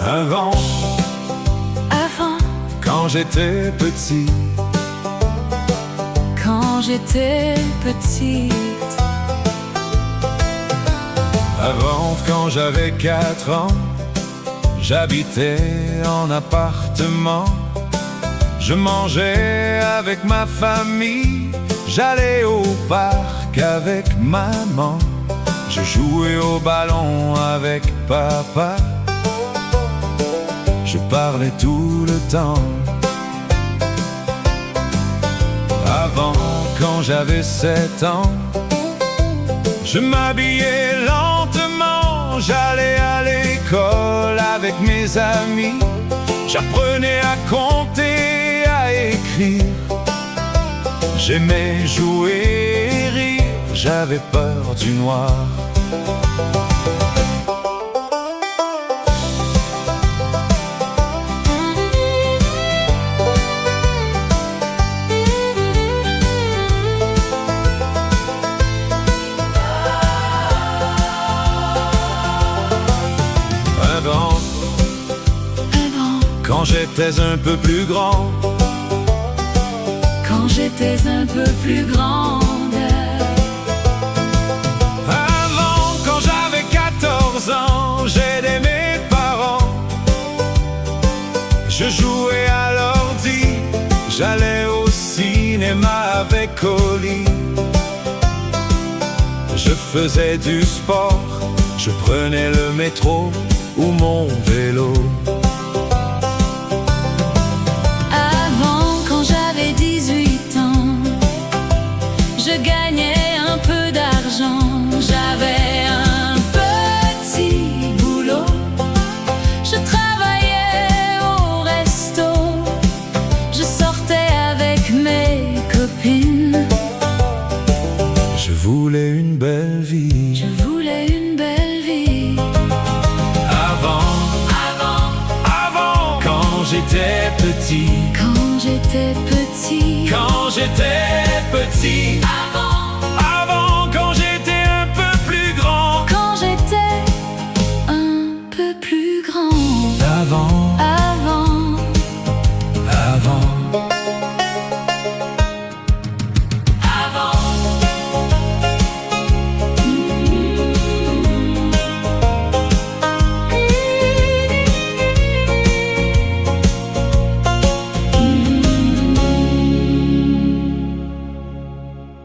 Avant, quand j'étais petit, quand j'étais petite, avant, quand j'avais 4 ans, j'habitais en appartement. Je mangeais avec ma famille, j'allais au parc avec maman. Je jouais au ballon avec papa. Je parlais tout le temps. Avant, quand j'avais 7 ans, je m'habillais lentement. J'allais à l'école avec mes amis. J'apprenais à compter, à écrire. J'aimais jouer et rire. J'avais peur du noir. Quand j'étais un peu plus grand, quand j'étais un peu plus grande, avant, quand j'avais 14 ans, j'aidais mes parents. Je jouais à l'ordi, j'allais au cinéma avec Oli. Je faisais du sport, je prenais le métro ou mon vélo. Je gagnais un peu d'argent, j'avais un petit boulot. Je travaillais au resto, je sortais avec mes copines. Je voulais une belle vie. Je voulais une belle vie. Avant, quand j'étais petit. Quand j'étais petit. Quand j'étais petit. Avant, quand j'étais un peu plus grand. Quand j'étais un peu plus grand. Avant.